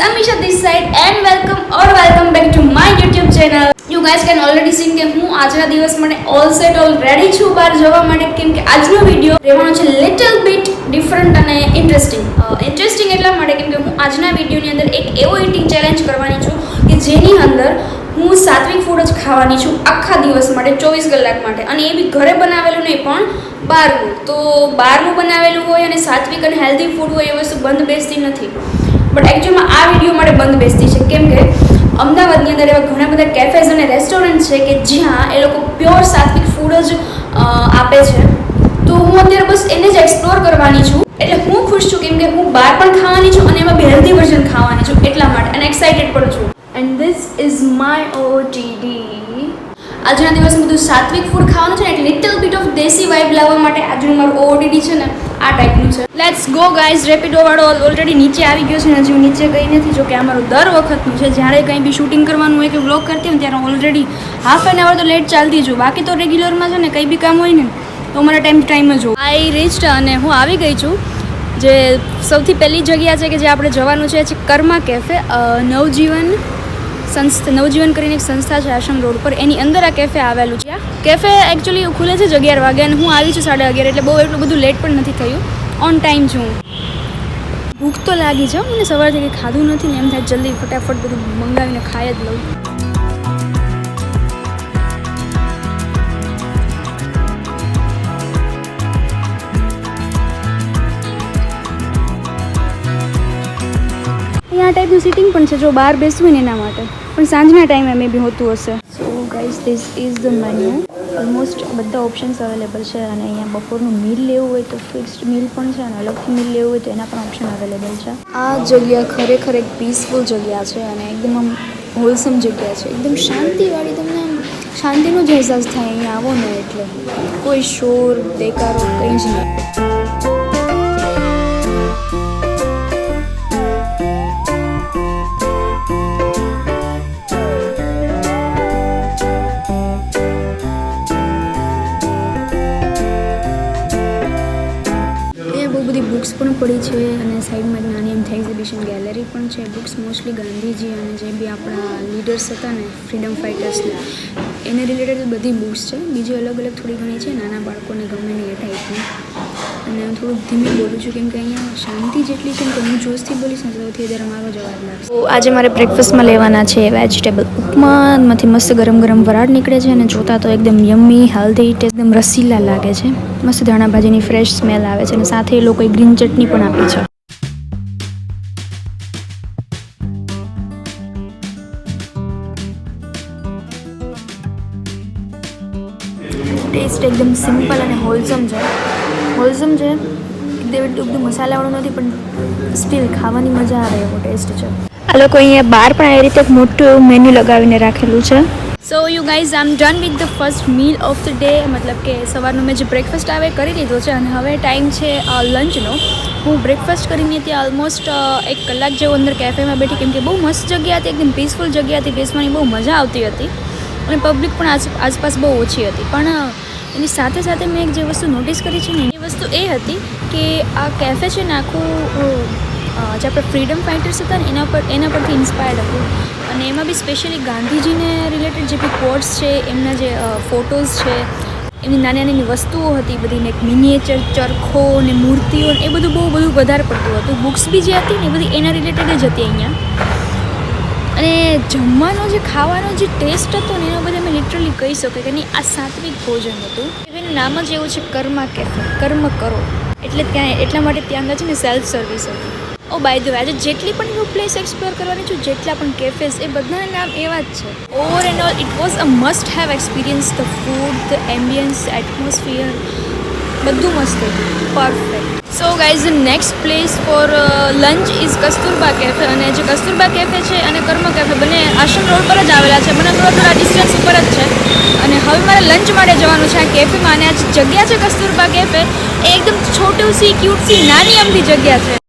Amisha this side and welcome back to my YouTube channel. You guys can already see કે હું આજના દિવસ માટે all set all ready છું બહાર જવા માટે, કેમ કે આજનો વિડિયો રહેવાનો છે little bit different અને interesting એટલા માટે કેમ કે હું આજના વિડિયોની અંદર એક એવો eating challenge કરવાની છું કે જેની અંદર હું સાત્વિક ફૂડ જ ખાવાની છું આખા દિવસ માટે 24 કલાક માટે, અને એ બી ઘરે બનાવેલું નહીં પણ બહારનું. તો બહારનું બનાવેલું હોય અને સાત્વિક અને હેલ્ધી ફૂડ હોય એ વસ્તુ બંધ બેસતી નથી, બટ એકચ્યુઅલમાં આ વિડીયો માટે બંધ બેસતી છે કેમ કે અમદાવાદની અંદર એવા ઘણા બધા કેફેઝ અને રેસ્ટોરન્ટ છે કે જ્યાં એ લોકો પ્યોર સાત્વિક ફૂડ જ આપે છે. તો હું અત્યારે બસ એને જ એક્સપ્લોર કરવાની છું. એટલે હું ખુશ છું કેમ કે હું બહાર પણ ખાવાની છું અને એમાં બી હેલ્ધી વર્ઝન ખાવાની છું એટલા માટે, અને એક્સાઇટેડ પણ છું. And this is my OOTD. આજના દિવસ બધું સાત્વિક ફૂડ ખાવાનું છે ને, એટલે લિટલ બીટ ઓફ દેશી વાઇબ લાવવા માટે આજનું મારું OOTD છે ને આ ટાઈપનું છે. Let's go guys. રેપિડો વાળો ઓલરેડી નીચે આવી ગયો છે ને હજી હું નીચે ગઈ નથી, જો કે આ મારું દર વખતનું છે. જ્યારે કંઈ બી શૂટિંગ કરવાનું હોય કે વ્લોગ કરતી હોય ત્યારે ઓલરેડી હાફ એન અવર તો લેટ ચાલતી છું. બાકી તો રેગ્યુલરમાં છે ને કંઈ બી કામ હોય ને તો મારા ટાઈમ જ હોય. આઈ રીચ્ડ અને હું આવી ગઈ છું જે સૌથી પહેલી જગ્યા છે કે જે આપણે જવાનું છે કર્મા કેફે. નવજીવન કરીને એક સંસ્થા છે આશ્રમ રોડ પર, એની અંદર આ કેફે આવેલું છે. કેફે એકચ્યુઅલી ખુલે છે 11 વાગે અને હું આવી છું 11:30, એટલે બહુ એટલું બધું લેટ પણ નથી થયું, ઓન ટાઈમ છું. ભૂખ તો લાગી છે, મને સવારથી કંઈ ખાધું નથી ને એમ થાય જલ્દી ફટાફટ બધું મંગાવીને ખાઈ જ લઉં. આ ટાઈપનું સિટિંગ પણ છે જો બહાર બેસવું હોય ને એના માટે, પણ સાંજના ટાઈમે મે બી હોતું હશે. So guys this is the menu. Almost બધા ઓપ્શન્સ અવેલેબલ છે, અને અહીંયા બપોરનું મીલ લેવું હોય તો ફિક્સ્ડ મીલ પણ છે, અને અલગથી મીલ લેવું હોય તો એના પણ ઓપ્શન અવેલેબલ છે. આ જગ્યા ખરેખર એક પીસફુલ જગ્યા છે અને એકદમ આમ હોલસમ જગ્યા છે, એકદમ શાંતિવાળી. તમને આમ શાંતિનો જ અહેસાસ થાય અહીંયા આવો ને એટલે. કોઈ શોર દેકારો કંઈ જ નહીં. બુક્સ પણ પડી છે અને સાઈડમાં નાની એમથી એક્ઝિબિશન ગેલેરી પણ છે. બુક્સ મોસ્ટલી ગાંધીજી અને જે બી આપણા લીડર્સ હતા ને ફ્રીડમ ફાઇટર્સને એને રિલેટેડ બધી બુક્સ છે. બીજી અલગ થોડી ઘણી છે નાના બાળકોને ગમે ને એ ટાઈપની. અને હું થોડુંક ધીમે બોલું છું કેમ કે અહીંયા શાંતિ જેટલી છે ને તો હું જોશથી બોલીશ ને સૌથી વધારે મારો જવાબ લાગશે. તો આજે મારે બ્રેકફાસ્ટમાં લેવાના છે વેજીટેબલ ઉપમામાંથી મસ્ત ગરમ વરાળ નીકળે છે, અને જોતા તો એકદમ યમ્મી હેલ્ધી, એકદમ રસીલા લાગે છે. મસ્ત ધાણા ભાજીની ફ્રેશ સ્મેલ આવે છે, અને સાથે એ લોકોએ ગ્રીન ચટણી પણ આપી છે. ટેસ્ટ એકદમ સિમ્પલ અને હોલસમ છે એકદમ મસાલાવાળું નથી, પણ સ્ટીલ ખાવાની મજા આવે એવો ટેસ્ટ છે. આ લોકો અહીંયા બહાર પણ આવી રીતે એક મોટું એવું મેન્યુ લગાવીને રાખેલું છે. So you guys I am done with the first meal of the day. મતલબ કે સવારનો મેં જે બ્રેકફાસ્ટ આવે કરી લીધો છે, અને હવે ટાઈમ છે લંચનો. હું બ્રેકફાસ્ટ કરીને ત્યાં ઓલમોસ્ટ 1 કલાક જેવું અંદર કેફેમાં બેઠી, કેમ કે બહુ મસ્ત જગ્યા હતી, એકદમ પીસફુલ જગ્યા હતી, બેસવાની બહુ મજા આવતી હતી, અને પબ્લિક પણ આસપાસ બહુ ઓછી હતી. પણ એની સાથે મેં એક જે વસ્તુ નોટિસ કરી છે ને એ વસ્તુ એ હતી કે આ કેફે છે ને આખું જે આપણે ફ્રીડમ ફાઇટર્સ હતા ને એના પરથી ઇન્સ્પાયર્ડ હતું. અને એમાં બી સ્પેશિયલી ગાંધીજીને રિલેટેડ જે બી કોટ્સ છે, એમના જે ફોટોઝ છે, એમની નાની વસ્તુઓ હતી બધીને, એક મિનિએચર ચરખો ને મૂર્તિઓ એ બધું બહુ વધારે પડતું હતું. બુક્સ બી જે હતી ને એ બધી એના રિલેટેડ જ હતી અહીંયા. અને જમવાનો જે ખાવાનો જે ટેસ્ટ હતો ને એના બધા મેં લિટરલી કહી શકું કે નહીં આ સાત્વિક ભોજન હતું. એનું નામ જ એવું છે કર્મા કેફે, કર્મ કરો એટલે ત્યાં, એટલા માટે ત્યાં આગળ છે ને સેલ્ફ સર્વિસ હતી. ઓ બાય ધ વે આજે જેટલી પણ હું પ્લેસ એક્સપ્લોર કરવાની છું, જેટલા પણ કેફેઝ, એ બધાના નામ એવા જ છે. Over and all it was a must have experience. The food, the ambience, atmosphere બધું મસ્ત હતું, perfect. So guys the next place for lunch is Kasturba cafe. અને જે કસ્તુરબા કેફે છે અને કર્મ કેફે બંને આશ્રમ રોડ પર જ આવેલા છે, મને થોડા ડિસ્ટન્સ ઉપર જ છે. અને હવે મારે લંચ માટે જવાનું છે આ કેફેમાં. અને આ જગ્યા છે કસ્તુરબા કેફે, એ એકદમ છોટું સી ક્યુટ સી નાની અમથી જગ્યા છે.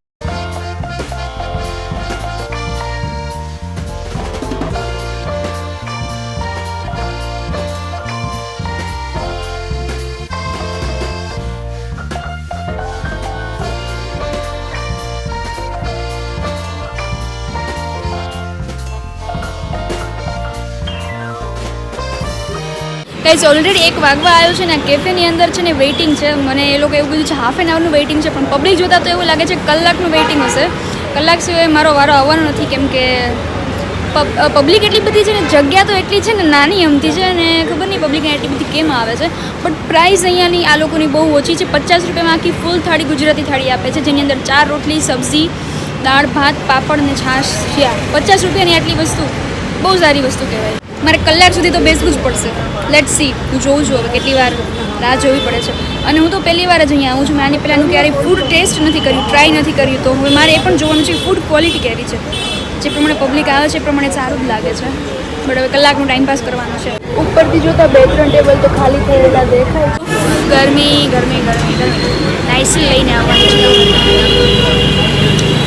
ગાઈઝ ઓલરેડી 1 વાગવા આવ્યો છે ને કેફેની અંદર છે ને વેઇટિંગ છે. મને એ લોકો એવું કીધું છે હાફ એન આવરનું વેઇટિંગ છે, પણ પબ્લિક જોતા તો એવું લાગે છે કલાકનું વેઇટિંગ હશે. કલાક સિવાય મારો વારો આવવાનો નથી, કેમ કે પબ્લિક એટલી બધી છે ને, જગ્યા તો એટલી છે ને નાની અમથી છે ને, ખબર નહીં પબ્લિક એટલી બધી કેમ આવે છે. બટ પ્રાઇસ અહીંયાની આ લોકોની બહુ ઓછી છે. 50 રૂપિયામાં આખી ફૂલ થાળી ગુજરાતી થાળી આપે છે, જેની અંદર 4 રોટલી, સબ્જી, દાળ ભાત, પાપડ ને છાશ છે. 50 રૂપિયાની આટલી વસ્તુ બહુ સારી વસ્તુ કહેવાય. મારે કલાક સુધી તો બેસવું જ પડશે. લેટ સી, હું જોઉં છું હવે કેટલી વાર રાહ જોવી પડે છે. અને હું તો પહેલી વાર જ અહીંયા આવું છું. મેં આની પહેલાંનું ક્યારેય ફૂડ ટેસ્ટ નથી કર્યું, ટ્રાય નથી કર્યું. તો હવે મારે એ પણ જોવાનું છે ફૂડ ક્વોલિટી કેવી છે. જે પ્રમાણે પબ્લિક આવે છે એ પ્રમાણે સારું જ લાગે છે. બટ હવે કલાકનું ટાઈમ પાસ કરવાનો છે. ઉપરથી જોતા 2-3 ટેબલ તો ખાલી થયેલા દેખાય છે. ગરમી ગરમી ગરમી ગરમી નાઈસી લઈને આવવાની છે.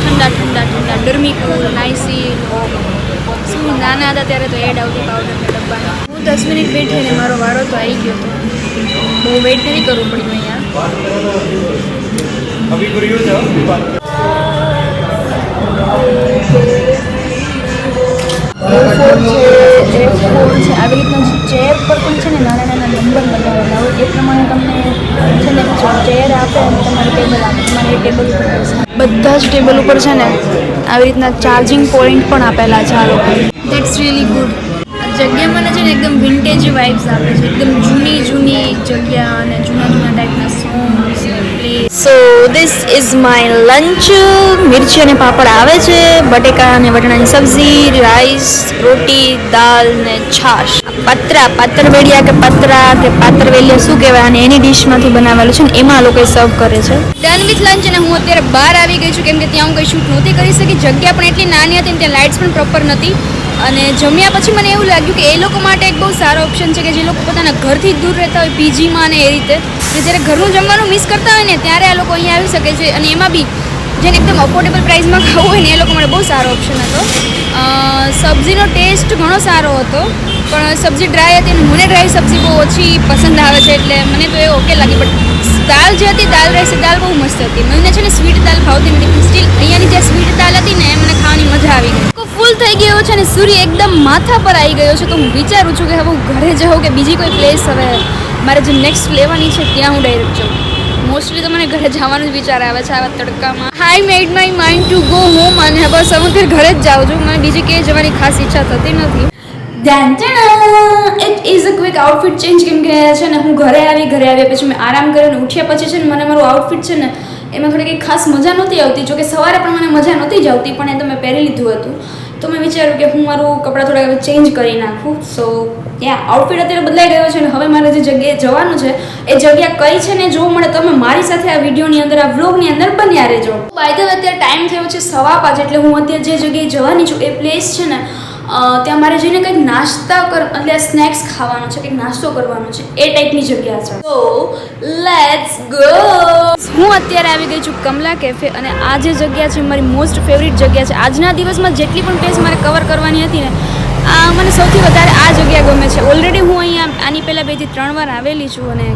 ઠંડા ઠંડા ઠંડા ગરમી કૂલ નાઈસી. શું નાના હતા ત્યારે તો એડ આવતી પાવડરના ડબ્બાના. હું 10 મિનિટ બેઠી ને મારો વારો તો આવી ગયો હતો. બહુ વેઇટ નથી કરવું પડ્યું અહીંયા. આવી રીતના ચેર પર પણ છે ને નાના નાના નંબર લગાવેલા હોય, એ પ્રમાણે તમને છે ને ચેર આપે અને તમારી ટેબલ આપે. તમારે એ ટેબલ ઉપર બધા જ ટેબલ ઉપર છે ને આવી રીતના ચાર્જિંગ પોઈન્ટ પણ આપેલા છે આ લોકો. That's really good. જગ્યા મને છે ને એકદમ વિન્ટેજ વાઇબ્સ આપે છે. એકદમ જૂની જૂની જગ્યા અને જૂના જૂના ટાઈપના songs. So this is my lunch. મિર્ચી અને પાપડ આવે છે, બટેકા અને વટાણાની સબ્જી, રાઈસ, રોટી, દાલ ને છાશ. પાત્રવેડિયા કે પાત્રવેલિયા શું કહેવાય, અને એની ડિશમાંથી બનાવેલું છે ને એમાં લોકો સર્વ કરે છે. Done with lunch. અને હું અત્યારે બહાર આવી ગઈ છું, કેમ કે ત્યાં હું કંઈ શૂટ નહોતી કરી શકી. જગ્યા પણ એટલી નાની હતી ને ત્યાં લાઇટ્સ પણ પ્રોપર નથી. અને જમ્યા પછી મને એવું લાગ્યું કે એ લોકો માટે એક બહુ સારો ઓપ્શન છે કે જે લોકો પોતાના ઘરથી દૂર રહેતા હોય, પીજીમાં ને એ રીતે, કે જ્યારે ઘરનું જમવાનું મિસ કરતા હોય ને ત્યારે આ લોકો અહીંયા આવી શકે છે. અને એમાં બી જેને એકદમ અફોર્ડેબલ પ્રાઇસમાં ખાવું હોય ને એ લોકો માટે બહુ સારો ઓપ્શન હતો. સબ્જીનો ટેસ્ટ ઘણો સારો હતો, પણ સબ્જી ડ્રાય હતી અને મને ડ્રાય સબ્જી બહુ ઓછી પસંદ આવે છે, એટલે મને તો એ ઓકે લાગી. બટ દાલ જે હતી, દાલ રાઈસ, દાલ બહુ મસ્ત હતી. મને છે ને સ્વીટ દાલ ભાવતી નથી, પણ સ્ટીલ અહીંયાની જે સ્વીટ દાલ હતી ને એ મને ખાવાની મજા આવી ગઈ. ફૂલ થઈ ગયો છે અને સૂર્ય એકદમ માથા પર આવી ગયો છે. તો હું વિચારું છું કે હવે હું ઘરે જાઉં કે બીજી કોઈ પ્લેસ હવે મારે જે નેક્સ્ટ લેવાની છે ત્યાં હું ડાયરેક્ટ જાઉં. મોસ્ટલી તો મને ઘરે જવાનું જ વિચાર આવે છે આવા તડકામાં. I made my mind to go home, અને બસ હવે ઘરે જ જાઉં છું. મને બીજી ક્યાંય જવાની ખાસ ઈચ્છા થતી નથી. It is a quick outfit change, કેમ કે છે ને હું ઘરે આવ્યા પછી મેં આરામ કરીને ઉઠ્યા પછી છે ને મને મારું આઉટફિટ છે ને એમાં થોડી કંઈ ખાસ મજા નહોતી આવતી. જોકે સવારે પણ મને મજા નહોતી જ આવતી, પણ એ તો મેં પહેરી લીધું હતું. તો મેં વિચાર્યું કે હું મારું કપડાં થોડા ચેન્જ કરી નાખું. સો આઉટફિટ અત્યારે બદલાઈ ગયો છે ને હવે મારે જે જગ્યાએ જવાનું છે એ જગ્યા કઈ છે ને જોવું મળે તમે મારી સાથે આ વિડીયોની અંદર, આ વ્લોગની અંદર બન્યા રહેજો. બાય ધ વે અત્યારે ટાઈમ થયો છે 5:15, એટલે હું અત્યારે જે જગ્યાએ જવાની છું એ પ્લેસ છે ને ત્યાં મારે જઈને કંઈક નાસ્તા એટલે સ્નેક્સ ખાવાનો છે, કંઈક નાસ્તો કરવાનો છે, એ ટાઈપની જગ્યા છે. So let's go. હું અત્યારે આવી ગઈ છું કમલા કેફે, અને આ જે જગ્યા છે મારી મોસ્ટ ફેવરિટ જગ્યા છે. આજના દિવસમાં જેટલી પણ પ્લેસ મારે કવર કરવાની હતી ને મને સૌથી વધારે આ જગ્યા ગમે છે. ઓલરેડી હું અહીંયા આની પહેલાં 2 થી 3 વાર આવેલી છું, અને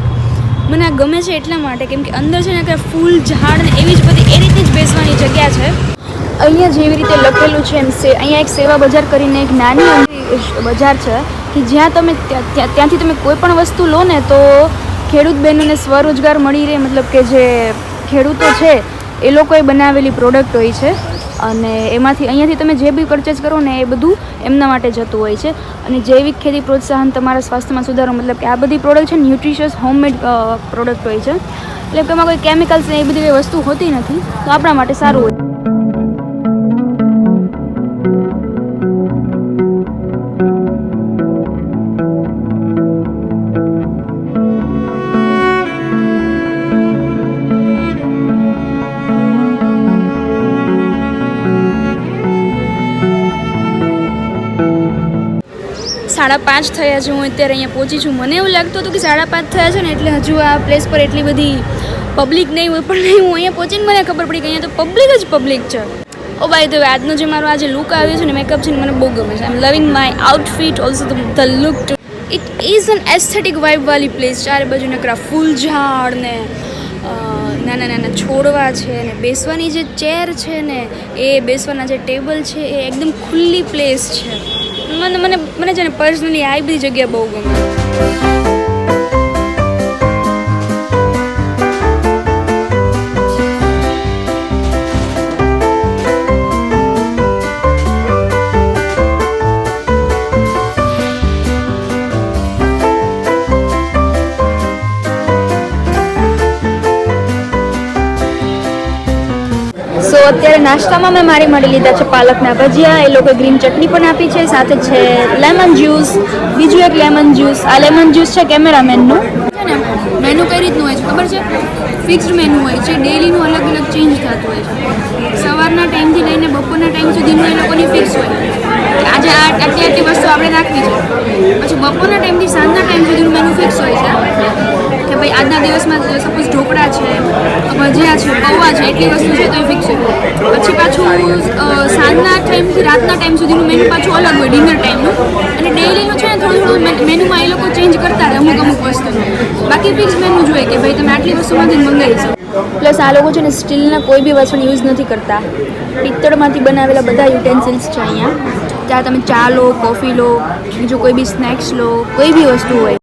મને આ ગમે છે એટલા માટે કેમ કે અંદર છે ને ત્યાં ફૂલ ઝાડ ને એવી જ બધી એ રીતની જ બેસવાની જગ્યા છે. અહીંયા જેવી રીતે લખેલું છે એમ અહીંયા એક સેવા બજાર કરીને એક નાની બજાર છે કે જ્યાં તમે ત્યાંથી તમે કોઈ પણ વસ્તુ લો ને તો ખેડૂત બહેનોને સ્વરોજગાર મળી રહે. મતલબ કે જે ખેડૂતો છે એ લોકોએ બનાવેલી પ્રોડક્ટ હોય છે, અને એમાંથી અહીંયાથી તમે જે બી પરચેસ કરો ને એ બધું એમના માટે જતું હોય છે. અને જૈવિક ખેતી પ્રોત્સાહન તમારા સ્વાસ્થ્યમાં સુધારો, મતલબ કે આ બધી પ્રોડક્ટ છે ન્યુટ્રિશિયસ હોમમેડ પ્રોડક્ટ હોય છે, એટલે કે એમાં કોઈ કેમિકલ્સ ને એ બધી વસ્તુ હોતી નથી, તો આપણા માટે સારું હોય. સાડા 5 થયા છે, હું અત્યારે અહીંયા પહોંચી છું. મને એવું લાગતું હતું કે 5:30 થયા છે ને એટલે હજુ આ પ્લેસ પર એટલી બધી પબ્લિક નહીં હોય, પણ નહીં, હું અહીંયા પહોંચીને મને ખબર પડી કે અહીંયા તો પબ્લિક છે. ઓ બાય ધ વે, આજનો જે મારો આજે લુક આવ્યો છે ને, મેકઅપ છે ને, મને બહુ ગમે છે. I am loving my outfit, also the look. It is an aesthetic વાઇબવાળી પ્લેસ. ચારે બાજુ નકરા ફૂલ ઝાડ ને નાના નાના છોડવા છે, ને બેસવાની જે ચેર છે ને એ બેસવાના જે ટેબલ છે એ એકદમ ખુલ્લી પ્લેસ છે. મને છે ને પર્સનલી આ બધી જગ્યા બહુ ગમે. સો અત્યારે નાસ્તામાં મેં મારી મળી લીધા છે પાલકના ભજીયા, એ લોકો ગ્રીન ચટણી પણ આપી છે, સાથે છે લેમન જ્યુસ, બીજું એક લેમન જ્યુસ. આ લેમન જ્યુસ છે કેમેરામેનનું. છે ને મેનુ કઈ રીતનું હોય છે ખબર છે? ફિક્સ્ડ મેનુ હોય છે, ડેલીનું અલગ અલગ ચેન્જ થતું હોય છે. સવારના ટાઈમથી લઈને બપોરના ટાઈમ સુધીનું એ લોકોની ફિક્સ હોય. આજે આટલી વસ્તુ આપણે રાખવી છે. પછી બપોરના ટાઈમથી સાંજના ટાઈમ સુધીનું મેનુ ફિક્સ હોય છે કે ભાઈ આજના દિવસમાં સપોઝ ઢોકળા છે, ભજીયા છે, પૌવા છે, એટલી વસ્તુ છે તો એ ફિક્સ હોય. પછી પાછું સાંજના ટાઈમથી રાતના ટાઈમ સુધીનું મેનુ પાછું અલગ હોય, ડિનર ટાઈમનું. અને ડેઈલીનું છે ને થોડું થોડું મેનુમાં એ લોકો ચેન્જ કરતા રહે અમુક વસ્તુ. બાકી ફિક્સ મેનુ જોઈએ કે ભાઈ તમે આટલી વસ્તુમાંથી મંગાવી શકો. પ્લસ આ લોકો છે ને સ્ટીલના કોઈ બી વાસણ યુઝ નથી કરતા, પિત્તળમાંથી બનાવેલા બધા યુટેન્સિલ્સ છે અહીંયા. ત્યાં તમે ચા લો, કોફી લો, બીજું કોઈ બી સ્નેક્સ લો, કોઈ બી વસ્તુ હોય.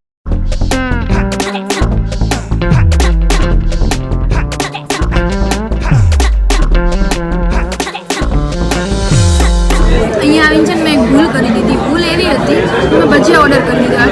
અહીંયા આવીને છે ને મેં એક ભૂલ કરી દીધી. ભૂલ એવી હતી મેં ભજીયા ઓર્ડર કરી દીધા.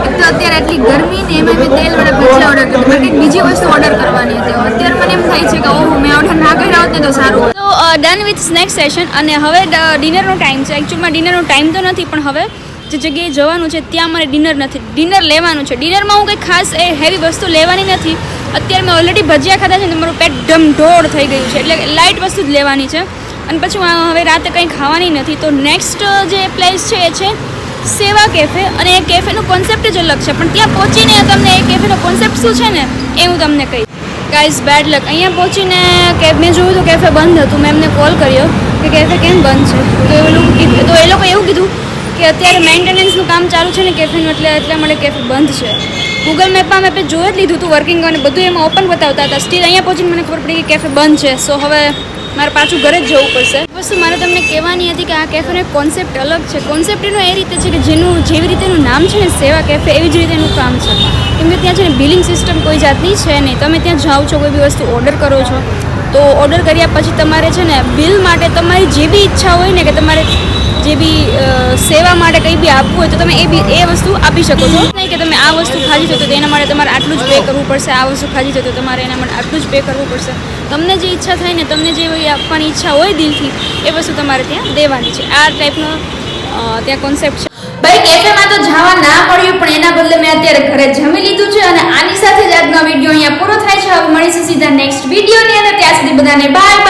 એક તો અત્યારે આટલી ગરમી ને એમાં મેં તેલવાળા ભજીયા ઓર્ડર કરી દીધા. કંઈક બીજી વસ્તુ ઓર્ડર કરવાની હતી. અત્યારે મને એમ થાય છે કે ઓહ મેં ઓર્ડર ના કર્યા હોત ને તો સારું. તો ડન વિથ સ્નેક સેશન. અને હવે ડિનરનો ટાઈમ છે. એકચ્યુઅલમાં ડિનરનો ટાઈમ તો નથી, પણ હવે જે જગ્યાએ જવાનું છે ત્યાં મારે ડિનર લેવાનું છે. ડિનરમાં હું કંઈ ખાસ એ હેવી વસ્તુ લેવાની નથી. અત્યારે મેં ઓલરેડી ભજીયા ખાધા છે ને મારું પેટ ઢમઢોળ થઈ ગયું છે, એટલે લાઇટ વસ્તુ જ લેવાની છે. અને પછી હું હવે રાતે કંઈ ખાવાની નથી. તો નેક્સ્ટ જે પ્લેસ છે એ છે સેવા કેફે. અને એ કેફેનો કોન્સેપ્ટ જ અલગ છે, પણ ત્યાં પહોંચીને તમને એ કેફેનો કોન્સેપ્ટ શું છે ને એ હું તમને કહીશ. ગાઈઝ બેડ લક. અહીંયા પહોંચીને મેં જોયું તો કેફે બંધ હતું. મેં એમને કોલ કર્યો કે કેફે કેમ બંધ છે, તો એ લોકો એવું કીધું કે અત્યારે મેન્ટેનન્સનું કામ ચાલુ છે ને કેફેનું, એટલે મળે કેફે બંધ છે. ગૂગલ મેપમાં મેં જોઈ જ લીધું હતું વર્કિંગ, અને બધું એમાં ઓપન બતાવતા હતા. સ્ટીલ અહીંયા પહોંચીને મને ખબર પડી કે કેફે બંધ છે. સો હવે મારે પાછું ઘરે જ જવું પડશે. વસ્તુ મારે તમને કહેવાની હતી કે આ કેફેનો એક કોન્સેપ્ટ અલગ છે. કોન્સેપ્ટ એનો એ રીતે છે કે જેવી રીતે એનું નામ છે ને સેવા કેફે, એવી જ રીતે એનું કામ છે. કેમ કે ત્યાં છે ને બિલિંગ સિસ્ટમ કોઈ જાતની છે નહીં. તમે ત્યાં જાઓ છો, કોઈ બી વસ્તુ ઓર્ડર કરો છો, તો ઓર્ડર કર્યા પછી તમારે છે ને બિલ માટે તમારી જે બી ઈચ્છા હોય ને કે તમારે જે બી સેવા માટે કંઈ બી આપવું હોય તો તમે એ વસ્તુ આપી શકો છો. નહીં કે તમે આ વસ્તુ ખાધી છે તો એના માટે તમારે આટલું જ પે કરવું પડશે, આ વસ્તુ ખાધી છે તો તમારે એના માટે આટલું જ પે કરવું પડશે. તમને જે ઈચ્છા થાય ને, તમને જે આપવાની ઈચ્છા હોય દિલથી, એ વસ્તુ તમારે ત્યાં દેવાની છે. આ ટાઈપનો ત્યાં કોન્સેપ્ટ છે. ભાઈ કેફેમાં તો જવા ના પડ્યું, પણ એના બદલે મેં અત્યારે ઘરે જમી લીધું છે. અને આની સાથે જ આજનો વિડીયો અહીંયા પૂરો થાય છે. હવે મળીશું સીધા નેક્સ્ટ વિડીયોની અંદર. ત્યાં સુધી બધાને બાય.